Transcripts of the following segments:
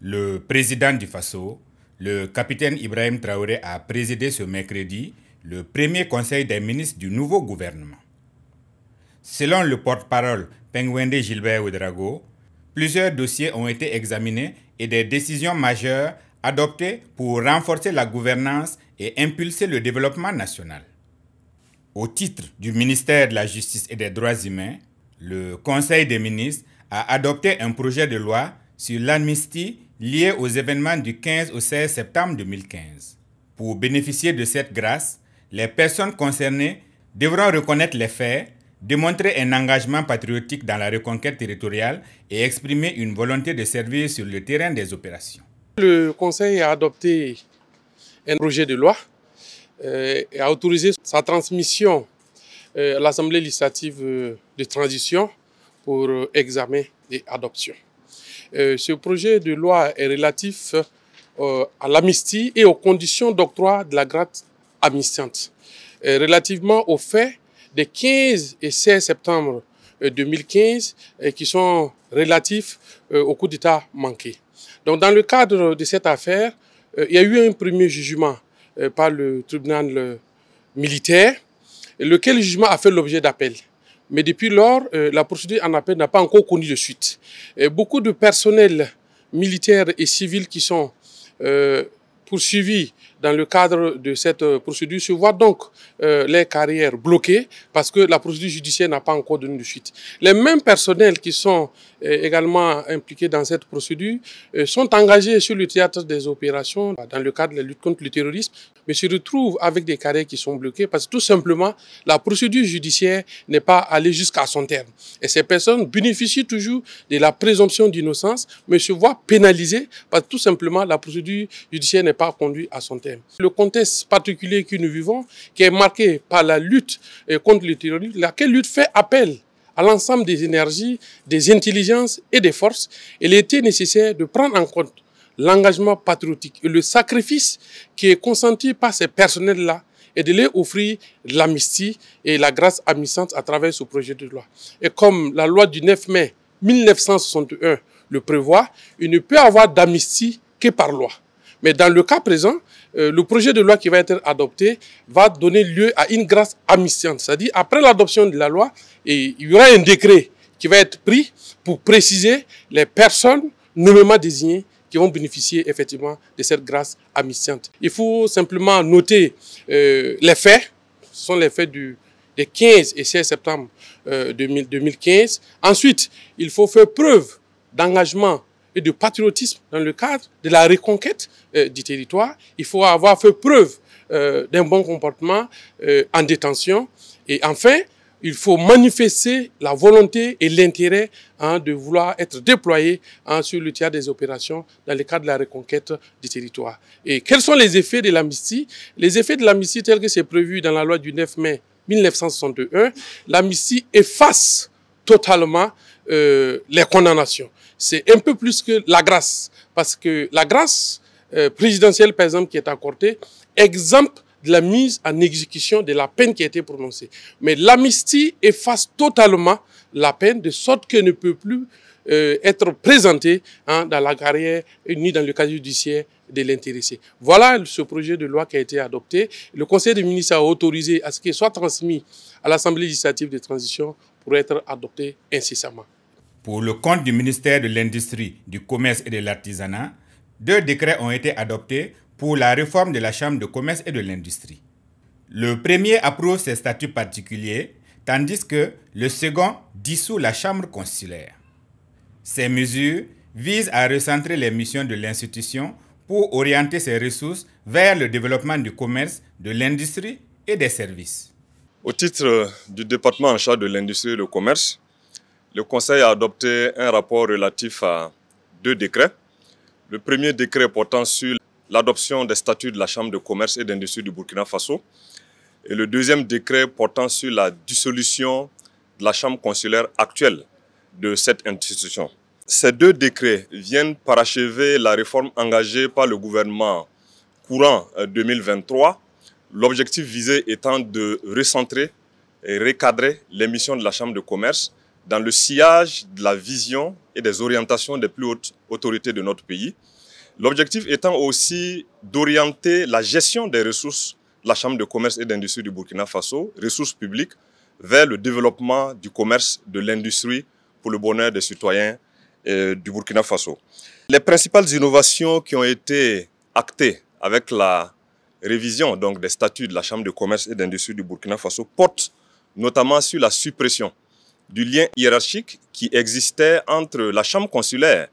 Le président du Faso, le capitaine Ibrahim Traoré, a présidé ce mercredi le premier conseil des ministres du nouveau gouvernement. Selon le porte-parole Pengwende Gilbert Ouedraogo, plusieurs dossiers ont été examinés et des décisions majeures adoptées pour renforcer la gouvernance et impulser le développement national. Au titre du ministère de la Justice et des Droits humains, le Conseil des ministres a adopté un projet de loi sur l'amnistie liée aux événements du 15 au 16 septembre 2015. Pour bénéficier de cette grâce, les personnes concernées devront reconnaître les faits, démontrer un engagement patriotique dans la reconquête territoriale et exprimer une volonté de servir sur le terrain des opérations. Le Conseil a adopté un projet de loi et a autorisé sa transmission à l'Assemblée législative de transition pour examen et adoption. Ce projet de loi est relatif à l'amnistie et aux conditions d'octroi de la grâce amnistiante. Relativement aux faits des 15 et 16 septembre 2015 qui sont relatifs au coup d'État manqué. Donc, dans le cadre de cette affaire, il y a eu un premier jugement par le tribunal militaire, lequel jugement a fait l'objet d'appel. Mais depuis lors, la procédure en appel n'a pas encore connu de suite. Beaucoup de personnels militaires et civils qui sont poursuivis dans le cadre de cette procédure se voient donc les carrières bloquées parce que la procédure judiciaire n'a pas encore donné de suite. Les mêmes personnels qui sont également impliqués dans cette procédure sont engagés sur le théâtre des opérations dans le cadre de la lutte contre le terrorisme, mais se retrouvent avec des carrières qui sont bloquées parce que tout simplement la procédure judiciaire n'est pas allée jusqu'à son terme. Et ces personnes bénéficient toujours de la présomption d'innocence, mais se voient pénalisées parce que tout simplement la procédure judiciaire n'est pas conduite à son terme. Le contexte particulier que nous vivons, qui est marqué par la lutte contre le terrorisme, laquelle lutte fait appel à l'ensemble des énergies, des intelligences et des forces, il était nécessaire de prendre en compte l'engagement patriotique et le sacrifice qui est consenti par ces personnels-là et de leur offrir l'amnistie et la grâce amnistiante à travers ce projet de loi. Et comme la loi du 9 mai 1961 le prévoit, il ne peut y avoir d'amnistie que par loi. Mais dans le cas présent, le projet de loi qui va être adopté va donner lieu à une grâce amnistiante. C'est-à-dire, après l'adoption de la loi, il y aura un décret qui va être pris pour préciser les personnes nommément désignées qui vont bénéficier effectivement de cette grâce amnistiante. Il faut simplement noter les faits. Ce sont les faits des 15 et 16 septembre 2015. Ensuite, il faut faire preuve d'engagement et de patriotisme dans le cadre de la reconquête du territoire. Il faut avoir fait preuve d'un bon comportement en détention. Et enfin, il faut manifester la volonté et l'intérêt de vouloir être déployé sur le théâtre des opérations dans le cadre de la reconquête du territoire. Et quels sont les effets de l'amnistie? Les effets de l'amnistie tels que c'est prévu dans la loi du 9 mai 1961, l'amnistie efface totalement les condamnations. C'est un peu plus que la grâce, parce que la grâce présidentielle, par exemple, qui est accordée, exempte de la mise en exécution de la peine qui a été prononcée. Mais l'amnistie efface totalement la peine, de sorte qu'elle ne peut plus être présentée dans la carrière ni dans le casier judiciaire de l'intéressé. Voilà ce projet de loi qui a été adopté. Le Conseil des ministres a autorisé à ce qu'il soit transmis à l'Assemblée législative de transition pour être adopté incessamment. Pour le compte du ministère de l'Industrie, du Commerce et de l'Artisanat, 2 décrets ont été adoptés pour la réforme de la Chambre de commerce et de l'industrie. Le premier approuve ses statuts particuliers, tandis que le second dissout la Chambre consulaire. Ces mesures visent à recentrer les missions de l'institution pour orienter ses ressources vers le développement du commerce, de l'industrie et des services. Au titre du département en charge de l'industrie et du commerce, le Conseil a adopté un rapport relatif à 2 décrets. Le premier décret portant sur l'adoption des statuts de la Chambre de commerce et d'industrie du Burkina Faso et le deuxième décret portant sur la dissolution de la Chambre consulaire actuelle de cette institution. Ces 2 décrets viennent parachever la réforme engagée par le gouvernement courant 2023, l'objectif visé étant de recentrer et recadrer les missions de la Chambre de commerce dans le sillage de la vision et des orientations des plus hautes autorités de notre pays. L'objectif étant aussi d'orienter la gestion des ressources de la Chambre de commerce et d'industrie du Burkina Faso, ressources publiques, vers le développement du commerce, de l'industrie pour le bonheur des citoyens du Burkina Faso. Les principales innovations qui ont été actées avec la révision donc, des statuts de la Chambre de commerce et d'industrie du Burkina Faso portent notamment sur la suppression du lien hiérarchique qui existait entre la Chambre consulaire,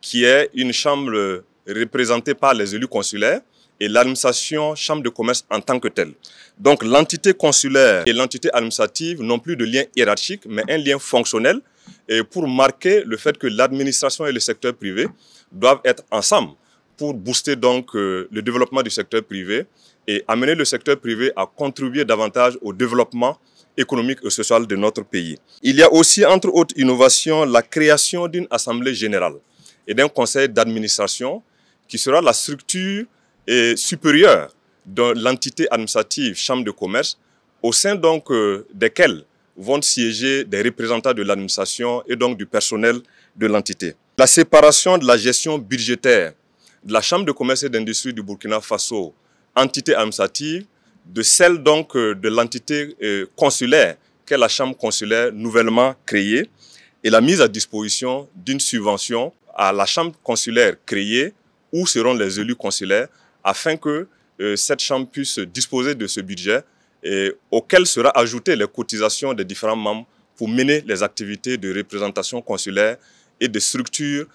qui est une chambre représentée par les élus consulaires, et l'administration Chambre de commerce en tant que telle. Donc l'entité consulaire et l'entité administrative n'ont plus de lien hiérarchique, mais un lien fonctionnel, et pour marquer le fait que l'administration et le secteur privé doivent être ensemble pour booster donc le développement du secteur privé et amener le secteur privé à contribuer davantage au développement économique et social de notre pays. Il y a aussi, entre autres innovations, la création d'une assemblée générale et d'un conseil d'administration qui sera la structure supérieure de l'entité administrative Chambre de commerce, au sein donc desquelles vont siéger des représentants de l'administration et donc du personnel de l'entité. La séparation de la gestion budgétaire de la Chambre de commerce et d'industrie du Burkina Faso, entité administrative, de celle donc de l'entité consulaire, qu'est la Chambre consulaire nouvellement créée, et la mise à disposition d'une subvention à la Chambre consulaire créée, où seront les élus consulaires, afin que cette Chambre puisse disposer de ce budget auquel sera ajoutées les cotisations des différents membres pour mener les activités de représentation consulaire et de structures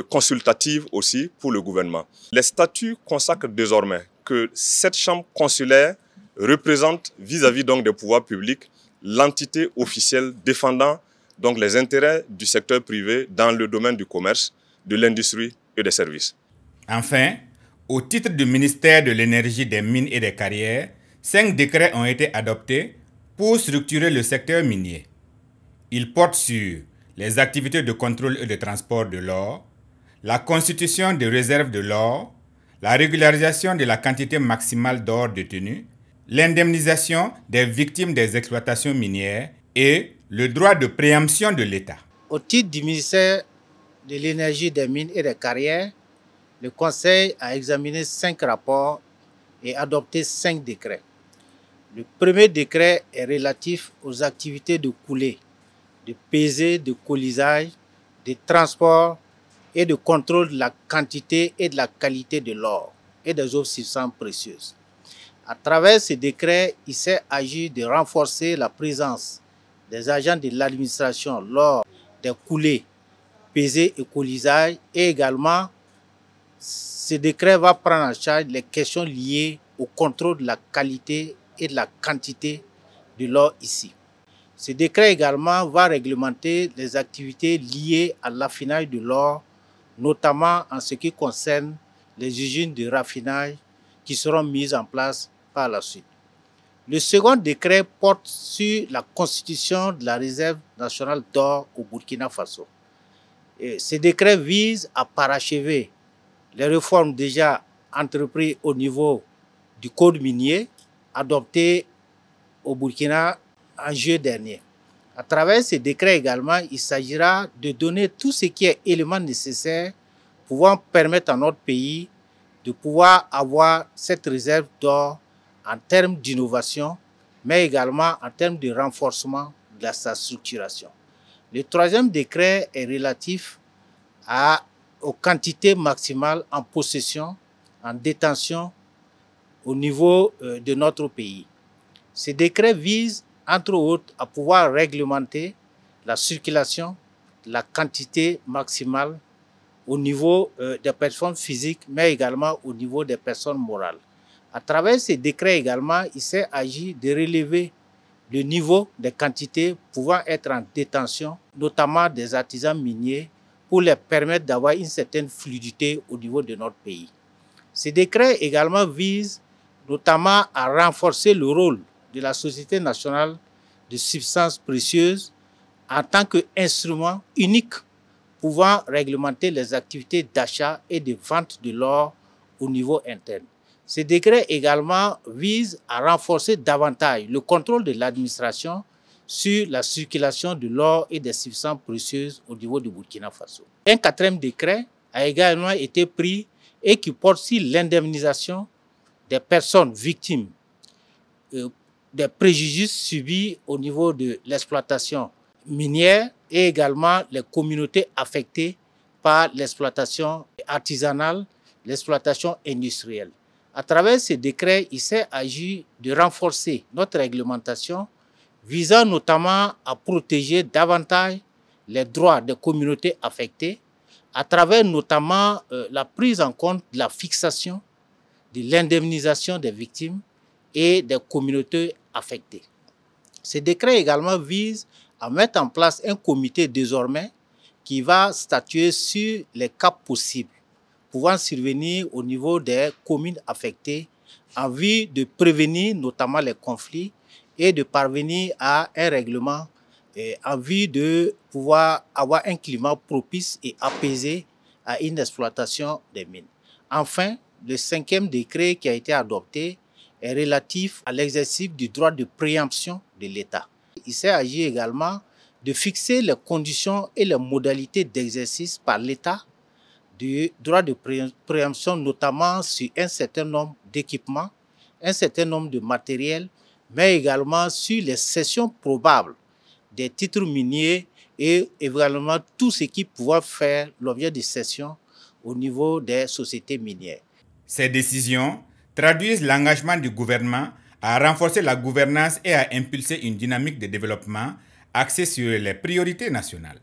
consultatives aussi pour le gouvernement. Les statuts consacrent désormais que cette Chambre consulaire représente vis-à-vis donc des pouvoirs publics l'entité officielle défendant donc les intérêts du secteur privé dans le domaine du commerce, de l'industrie et des services. Enfin, au titre du ministère de l'Énergie, des Mines et des Carrières, 5 décrets ont été adoptés pour structurer le secteur minier. Ils portent sur les activités de contrôle et de transport de l'or, la constitution de réserves de l'or, la régularisation de la quantité maximale d'or détenue, l'indemnisation des victimes des exploitations minières et le droit de préemption de l'État. Au titre du ministère de l'Énergie, des Mines et des Carrières, le Conseil a examiné 5 rapports et adopté 5 décrets. Le premier décret est relatif aux activités de coulée, de pesée, de colisage, de transport et de contrôle de la quantité et de la qualité de l'or et des autres substances précieuses. À travers ce décret, il s'est agi de renforcer la présence des agents de l'administration lors des coulées, pesées et colisages, et également ce décret va prendre en charge les questions liées au contrôle de la qualité et de la quantité de l'or ici. Ce décret également va réglementer les activités liées à l'affinage de l'or, notamment en ce qui concerne les usines de raffinage qui seront mises en place par la suite. Le second décret porte sur la constitution de la réserve nationale d'or au Burkina Faso. Et ce décret vise à parachever les réformes déjà entreprises au niveau du code minier adopté au Burkina en juillet dernier. À travers ce décret également, il s'agira de donner tout ce qui est élément nécessaire pouvant permettre à notre pays de pouvoir avoir cette réserve d'or en termes d'innovation, mais également en termes de renforcement de sa structuration. Le troisième décret est relatif aux quantités maximales en possession, en détention au niveau de notre pays. Ce décret vise, entre autres, à pouvoir réglementer la circulation, la quantité maximale au niveau des personnes physiques, mais également au niveau des personnes morales. À travers ces décrets également, il s'est agi de relever le niveau des quantités pouvant être en détention, notamment des artisans miniers, pour les permettre d'avoir une certaine fluidité au niveau de notre pays. Ces décrets également visent notamment à renforcer le rôle de la Société nationale de substances précieuses en tant qu'instrument unique pouvant réglementer les activités d'achat et de vente de l'or au niveau interne. Ces décrets également visent à renforcer davantage le contrôle de l'administration sur la circulation de l'or et des substances précieuses au niveau du Burkina Faso. Un 4e décret a également été pris et qui porte sur l'indemnisation des personnes victimes des préjudices subis au niveau de l'exploitation minière et également les communautés affectées par l'exploitation artisanale, l'exploitation industrielle. À travers ces décrets, il s'est agi de renforcer notre réglementation visant notamment à protéger davantage les droits des communautés affectées à travers notamment la prise en compte de la fixation de l'indemnisation des victimes et des communautés affectées. Ces décrets également visent à mettre en place un comité désormais qui va statuer sur les cas possibles pouvant survenir au niveau des communes affectées en vue de prévenir notamment les conflits et de parvenir à un règlement en vue de pouvoir avoir un climat propice et apaisé à une exploitation des mines. Enfin, le 5e décret qui a été adopté est relatif à l'exercice du droit de préemption de l'État. Il s'est agi également de fixer les conditions et les modalités d'exercice par l'État du droit de préemption, notamment sur un certain nombre d'équipements, un certain nombre de matériels, mais également sur les cessions probables des titres miniers et également tout ce qui pourra faire l'objet de cessions au niveau des sociétés minières. Ces décisions traduisent l'engagement du gouvernement à renforcer la gouvernance et à impulser une dynamique de développement axée sur les priorités nationales.